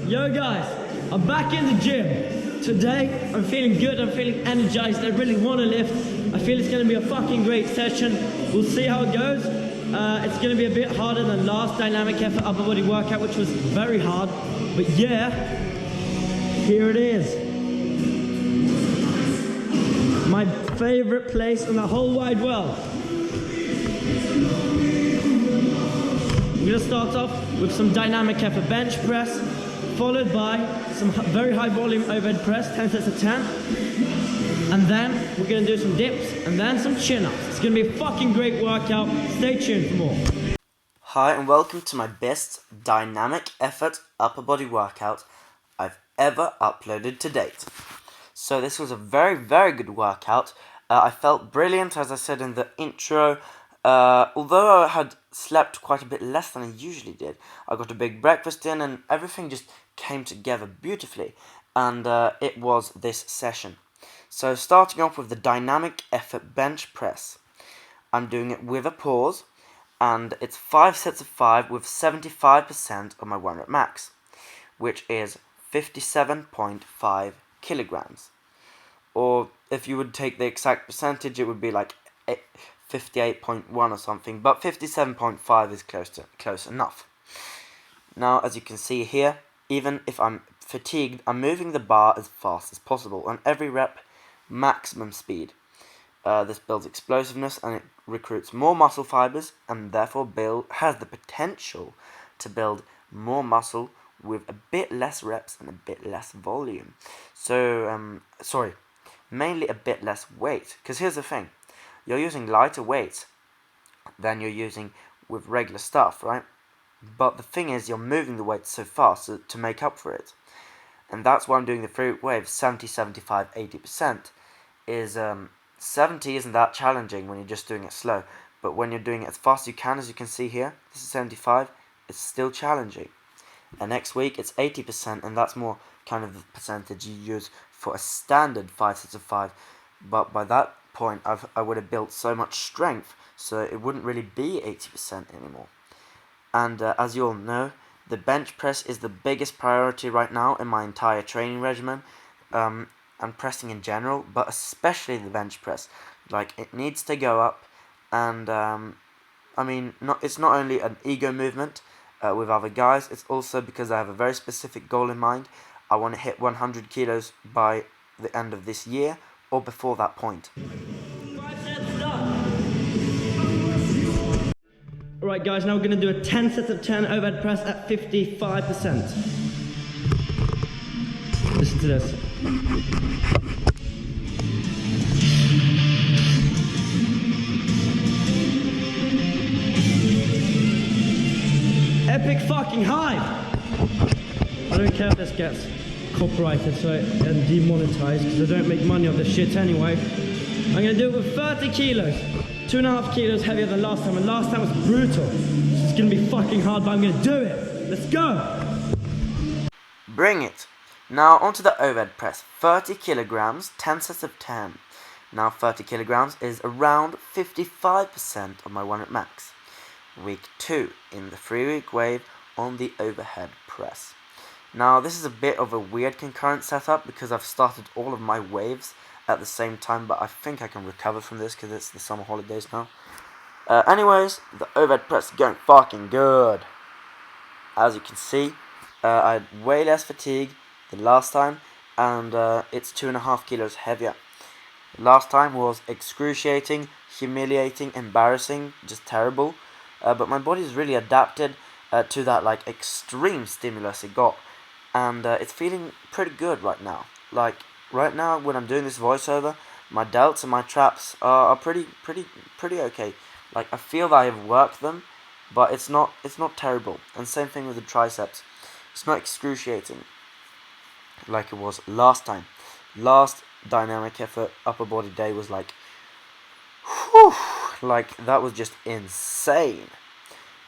Yo guys, I'm back in the gym. Today, I'm feeling good, I'm feeling energized, I really want to lift. I feel it's going to be a fucking great session. We'll see how it goes. It's going to be a bit harder than last dynamic effort upper body workout, which was very hard. But yeah, here it is. My favorite place in the whole wide world. I'm going to start off with some dynamic effort bench press, followed by some very high volume overhead press, 10 sets of 10. And then we're going to do some dips and then some chin-ups. It's going to be a fucking great workout. Stay tuned for more. Hi and welcome to my best dynamic effort upper body workout I've ever uploaded to date. So this was a very, very good workout. I felt brilliant, as I said in the intro. Although I had slept quite a bit less than I usually did, I got a big breakfast in and everything just came together beautifully. And it was this session. So starting off with the dynamic effort bench press. I'm doing it with a pause, and it's 5 sets of 5 with 75% of my 1 rep max, which is 57.5 kilograms. Or if you would take the exact percentage, it would be like 58.1 or something, but 57.5 is close enough. Now, as you can see here, even if I'm fatigued, I'm moving the bar as fast as possible, on every rep, maximum speed. This builds explosiveness and it recruits more muscle fibers, and therefore has the potential to build more muscle with a bit less reps and a bit less volume. So, mainly a bit less weight, because here's the thing, you're using lighter weights than you're using with regular stuff, right? But the thing is, you're moving the weight so fast to make up for it. And that's why I'm doing the free wave 70, 75, 80%. 70 isn't that challenging when you're just doing it slow, but when you're doing it as fast as you can see here, this is 75, it's still challenging. And next week it's 80%, and that's more kind of the percentage you use for a standard 5 sets of 5. But by that point, I would have built so much strength, so it wouldn't really be 80% anymore. And as you all know, the bench press is the biggest priority right now in my entire training regimen, and pressing in general, but especially the bench press. Like, it needs to go up, and it's not only an ego movement with other guys, it's also because I have a very specific goal in mind. I want to hit 100 kilos by the end of this year, or before that point. 5 sets done. Alright guys, now we're going to do a 10 sets of 10 overhead press at 55%. Listen to this. Epic fucking high! I don't care if this gets copyrighted and demonetized, because I don't make money off this shit anyway. I'm going to do it with 30 kilos. 2.5 kilos heavier than last time, and last time was brutal. It's going to be fucking hard, but I'm going to do it. Let's go! Bring it! Now onto the overhead press. 30 kilograms, 10 sets of 10. Now 30 kilograms is around 55% of my 1 rep max. Week 2 in the 3-week wave on the overhead press. Now this is a bit of a weird concurrent setup because I've started all of my waves at the same time, but I think I can recover from this because it's the summer holidays now. Anyways, the overhead press is going fucking good. As you can see, I had way less fatigue than last time, and it's 2.5 kilos heavier. Last time was excruciating, humiliating, embarrassing, just terrible. But my body's really adapted to that like extreme stimulus it got, and it's feeling pretty good right now. Like right now, when I'm doing this voiceover, my delts and my traps are pretty okay. Like I feel that I have worked them, but it's not terrible. And same thing with the triceps. It's not excruciating like it was last time. Last dynamic effort upper body day was like, whew, like that was just insane.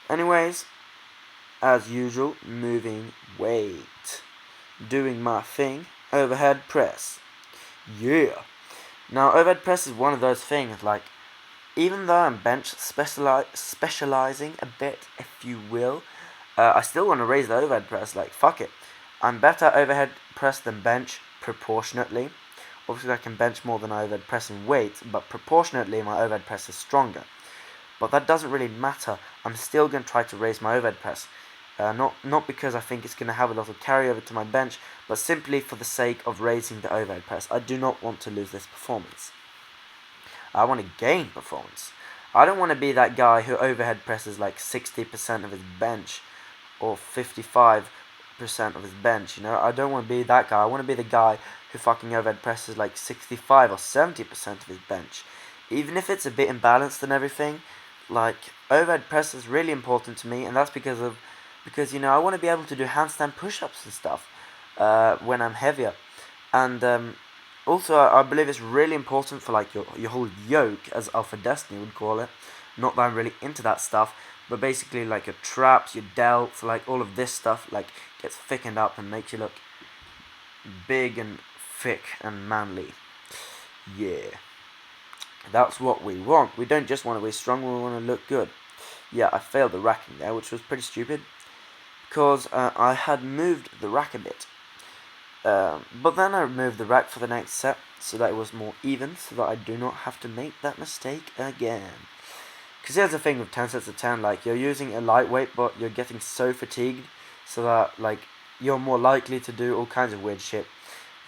Anyways, as usual, moving weight, doing my thing, overhead press. Yeah. Now overhead press is one of those things, like, even though I'm bench specializing a bit, if you will, I still want to raise the overhead press. Like, fuck it. I'm better overhead press than bench proportionately. Obviously I can bench more than I overhead press in weight, but proportionately my overhead press is stronger. But that doesn't really matter. I'm still going to try to raise my overhead press. Not because I think it's going to have a lot of carryover to my bench, but simply for the sake of raising the overhead press. I do not want to lose this performance. I want to gain performance. I don't want to be that guy who overhead presses like 60% of his bench or 55% of his bench, you know. I don't want to be that guy. I want to be the guy who fucking overhead presses like 65 or 70% of his bench. Even if it's a bit imbalanced and everything, like overhead press is really important to me, and that's because you know, I want to be able to do handstand push-ups and stuff when I'm heavier. And also I believe it's really important for like your whole yoke, as Alpha Destiny would call it. Not that I'm really into that stuff, but basically like your traps, your delts, like all of this stuff like gets thickened up and makes you look big and thick and manly. Yeah. That's what we want. We don't just want to be strong, we want to look good. Yeah, I failed the racking there, which was pretty stupid, because I had moved the rack a bit. But then I removed the rack for the next set, so that it was more even, so that I do not have to make that mistake again. Because here's the thing with 10 sets of 10, like, you're using a lightweight, but you're getting so fatigued, so that, like, you're more likely to do all kinds of weird shit,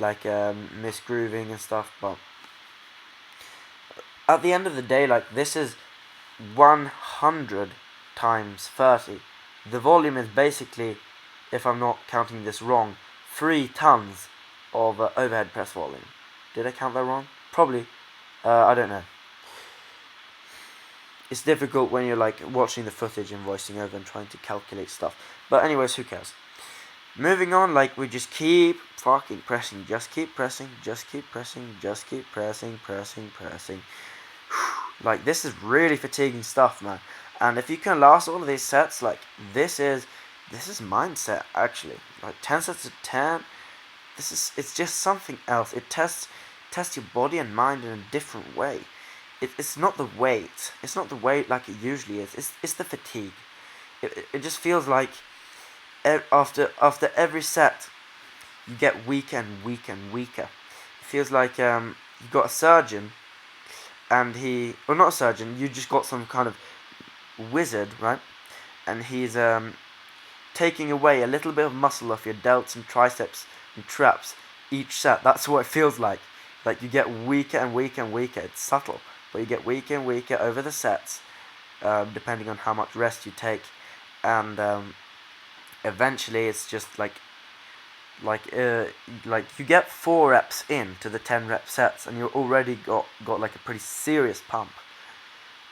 like misgrooving and stuff, but at the end of the day, like, this is 100 times 30. The volume is basically, if I'm not counting this wrong, 3 tons of overhead press volume. Did I count that wrong? Probably. I don't know. It's difficult when you're like watching the footage and voicing over and trying to calculate stuff. But anyways, who cares? Moving on, like, we just keep fucking pressing. Just keep pressing. Just keep pressing. Just keep pressing. Pressing. Like, this is really fatiguing stuff, man. And if you can last all of these sets, like, this is mindset, actually. Like, 10 sets of 10, it's just something else. It tests your body and mind in a different way. It's not the weight. It's not the weight like it usually is. It's the fatigue. It just feels like after every set, you get weaker and weaker and weaker. It feels like you've got a surgeon, and not a surgeon, you just got some kind of wizard, right? And he's taking away a little bit of muscle off your delts and triceps and traps each set. That's what it feels like. Like, you get weaker and weaker and weaker. It's subtle, but you get weaker and weaker over the sets, depending on how much rest you take, and eventually it's just like you get 4 reps in to the 10 rep sets, and you've already got like a pretty serious pump.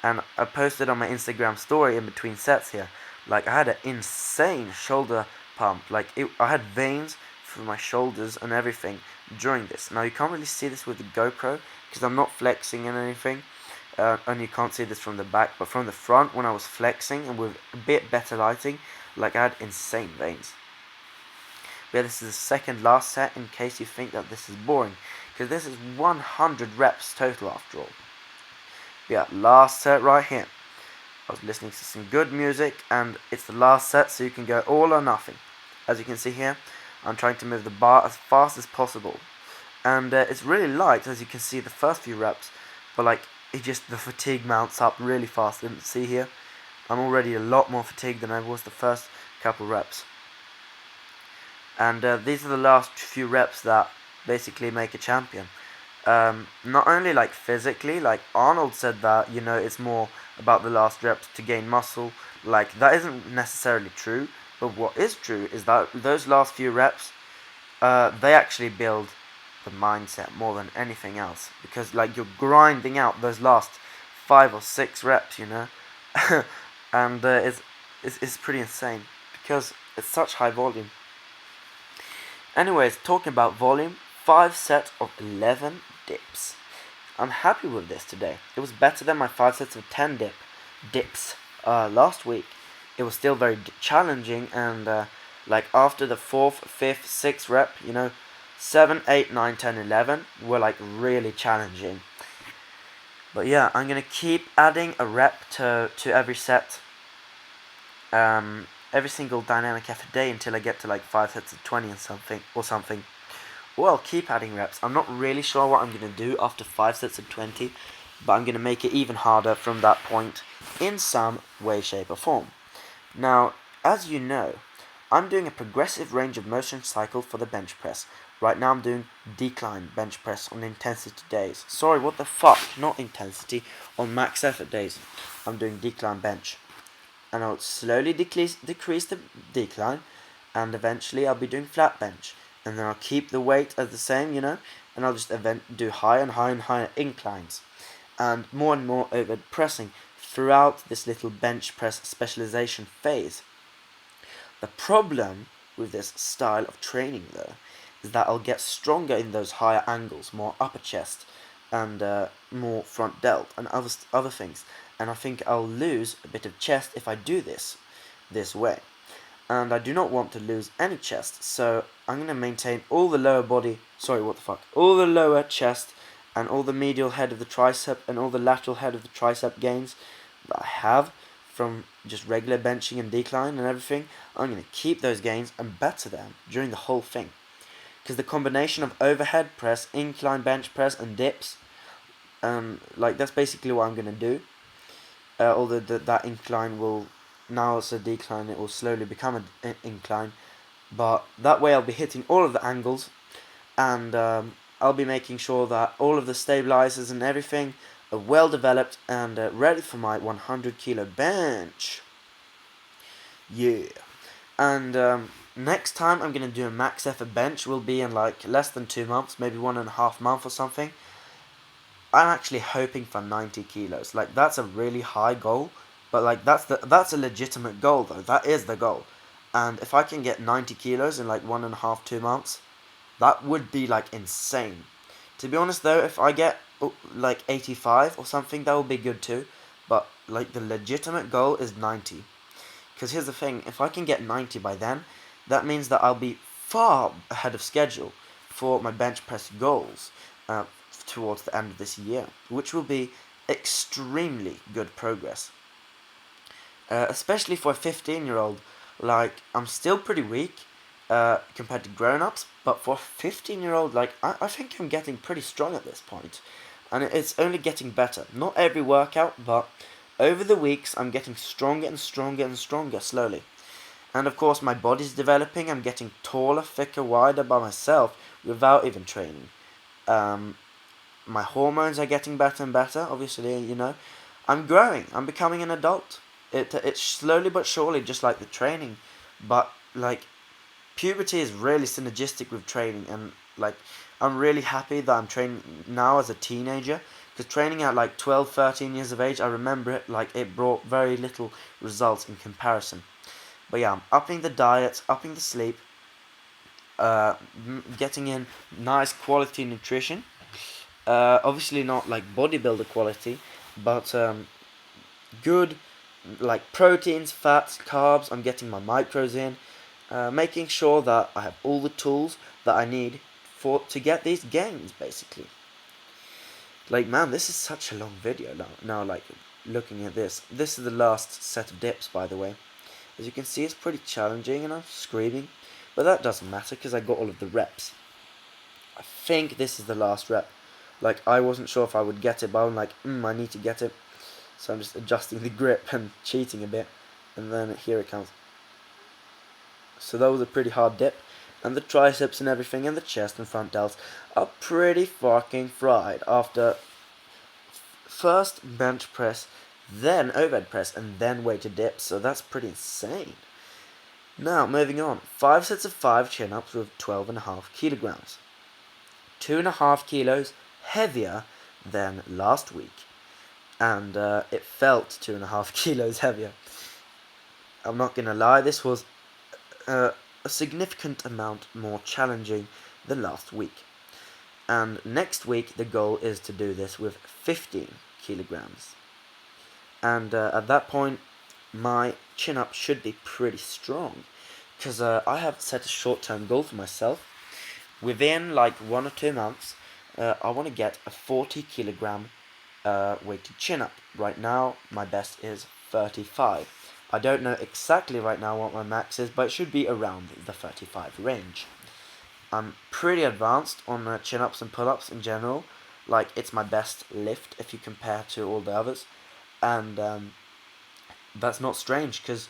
And I posted on my Instagram story in between sets here, like, I had an insane shoulder pump. Like, I had veins through my shoulders and everything during this. Now, you can't really see this with the GoPro because I'm not flexing and anything, and you can't see this from the back, but from the front, when I was flexing and with a bit better lighting, like, I had insane veins. But yeah, this is the second last set, in case you think that this is boring, because this is 100 reps total after all. But yeah, last set right here. I was listening to some good music, and it's the last set, so you can go all or nothing. As you can see here, I'm trying to move the bar as fast as possible, and it's really light, as you can see the first few reps, but like, the fatigue mounts up really fast. Didn't see here, I'm already a lot more fatigued than I was the first couple reps. And these are the last few reps that basically make a champion. Not only like physically, like Arnold said that, you know, it's more about the last reps to gain muscle. Like, that isn't necessarily true, but what is true is that those last few reps, they actually build the mindset more than anything else, because like, you're grinding out those last 5 or 6 reps, you know. And it's pretty insane because it's such high volume. Anyways, talking about volume, 5 sets of 11 dips. I'm happy with this today. It was better than my 5 sets of 10 dips last week. It was still very challenging, and like, after the 4th, 5th, 6th rep, you know, 7, 8, 9, 10, 11 were like really challenging. But yeah, I'm gonna keep adding a rep to every set. every single dynamic effort day until I get to like 5 sets of 20 and something. Or I'll keep adding reps. I'm not really sure what I'm going to do after 5 sets of 20, but I'm going to make it even harder from that point in some way, shape or form. Now, as you know, I'm doing a progressive range of motion cycle for the bench press. Right now I'm doing decline bench press on intensity days. Sorry, what the fuck? Not intensity, on max effort days. I'm doing decline bench. And I'll slowly decrease the decline, and eventually I'll be doing flat bench. And then I'll keep the weight as the same, you know, and I'll just do higher and higher and higher inclines. And more overhead pressing throughout this little bench press specialization phase. The problem with this style of training, though, is that I'll get stronger in those higher angles, more upper chest, and more front delt, and other things. And I think I'll lose a bit of chest if I do this way. And I do not want to lose any chest, so I'm going to maintain all the lower body, all the lower chest, and all the medial head of the tricep, and all the lateral head of the tricep gains that I have from just regular benching and decline and everything. I'm going to keep those gains and better them during the whole thing. Because the combination of overhead press, incline bench press, and dips, that's basically what I'm going to do. Although that incline will, now it's a decline, it will slowly become an incline. But that way I'll be hitting all of the angles, and I'll be making sure that all of the stabilizers and everything are well developed and ready for my 100 kilo bench. Yeah. And next time I'm going to do a max effort bench will be in like less than 2 months, maybe 1.5 months or something. I'm actually hoping for 90 kilos. Like, that's a really high goal, but like that's a legitimate goal though. That is the goal. And if I can get 90 kilos in like 1.5, 2 months, that would be like insane. To be honest though, if I get like 85 or something, that would be good too. But like the legitimate goal is 90. Because here's the thing, if I can get 90 by then, that means that I'll be far ahead of schedule for my bench press goals towards the end of this year, which will be extremely good progress. Especially for a 15-year-old, like, I'm still pretty weak compared to grown-ups, but for a 15-year-old, like, I think I'm getting pretty strong at this point. And it's only getting better. Not every workout, but over the weeks, I'm getting stronger and stronger and stronger slowly. And of course, my body's developing. I'm getting taller, thicker, wider by myself without even training. My hormones are getting better and better, obviously, you know. I'm growing. I'm becoming an adult. It's slowly but surely, just like the training. But, like, puberty is really synergistic with training. And, like, I'm really happy that I'm training now as a teenager. Because training at like 12, 13 years of age, I remember it, like, it brought very little results in comparison. But yeah, I'm upping the diet, upping the sleep, getting in nice quality nutrition. Obviously not like bodybuilder quality, but good, like, proteins, fats, carbs. I'm getting my micros in, making sure that I have all the tools that I need to get these gains, basically. Like, man, this is such a long video now, like, looking at this. This is the last set of dips, by the way. As you can see, it's pretty challenging, and I'm screaming. But that doesn't matter, because I got all of the reps. I think this is the last rep. Like, I wasn't sure if I would get it, but I'm like, I need to get it. So I'm just adjusting the grip and cheating a bit. And then here it comes. So that was a pretty hard dip. And the triceps and everything, and the chest and front delts are pretty fucking fried after first bench press, then overhead press, and then weighted dips. So that's pretty insane. Now, moving on. 5 sets of 5 chin-ups with 12.5 kilograms. 2.5 kilos heavier than last week. And it felt 2.5 kilos heavier. I'm not gonna lie, this was a significant amount more challenging than last week. And next week the goal is to do this with 15 kilograms. And at that point my chin-up should be pretty strong, because I have set a short-term goal for myself. Within like 1 or 2 months, I want to get a 40 kilogram weighted chin-up. Right now my best is 35. I don't know exactly right now what my max is, but it should be around the 35 range. I'm pretty advanced on chin-ups and pull-ups in general. Like, it's my best lift if you compare to all the others. And that's not strange, because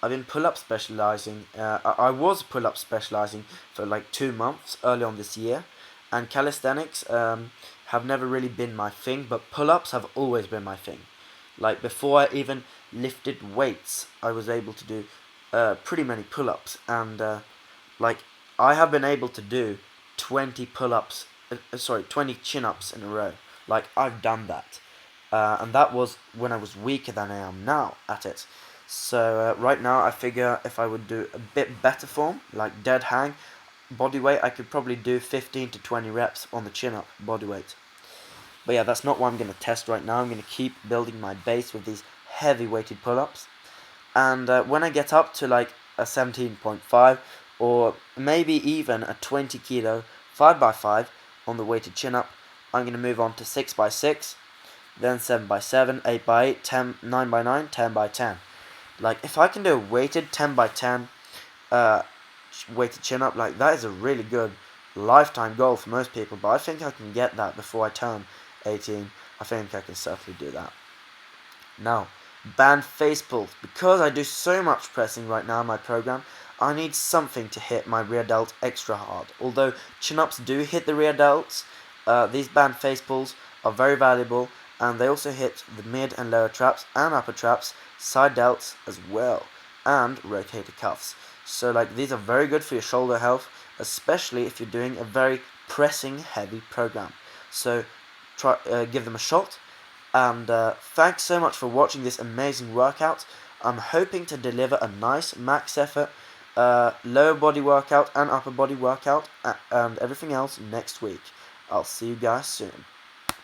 I've been pull-up specializing. I was pull-up specializing for like 2 months early on this year. And calisthenics have never really been my thing, but pull-ups have always been my thing. Like, before I even lifted weights, I was able to do pretty many pull-ups. And like, I have been able to do 20 pull-ups, 20 chin-ups in a row. Like, I've done that. And that was when I was weaker than I am now at it. So right now I figure if I would do a bit better form, like dead hang, body weight, I could probably do 15 to 20 reps on the chin-up body weight. But yeah, that's not what I'm going to test right now. I'm going to keep building my base with these heavy weighted pull-ups. And when I get up to like a 17.5 or maybe even a 20 kilo 5x5 on the weighted chin-up, I'm going to move on to 6x6, then 7x7, 8x8, 9x9, 10x10. Like, if I can do a weighted 10x10 weighted chin-up, like, that is a really good lifetime goal for most people, but I think I can get that before I turn 18. I think I can certainly do that. Now, band face pulls. Because I do so much pressing right now in my program, I need something to hit my rear delt extra hard. Although chin-ups do hit the rear delts, these band face pulls are very valuable, and they also hit the mid and lower traps and upper traps, side delts as well, and rotator cuffs. So like, these are very good for your shoulder health, especially if you're doing a very pressing heavy program. So try give them a shot. And thanks so much for watching this amazing workout. I'm hoping to deliver a nice max effort, lower body workout and upper body workout, and everything else next week. I'll see you guys soon.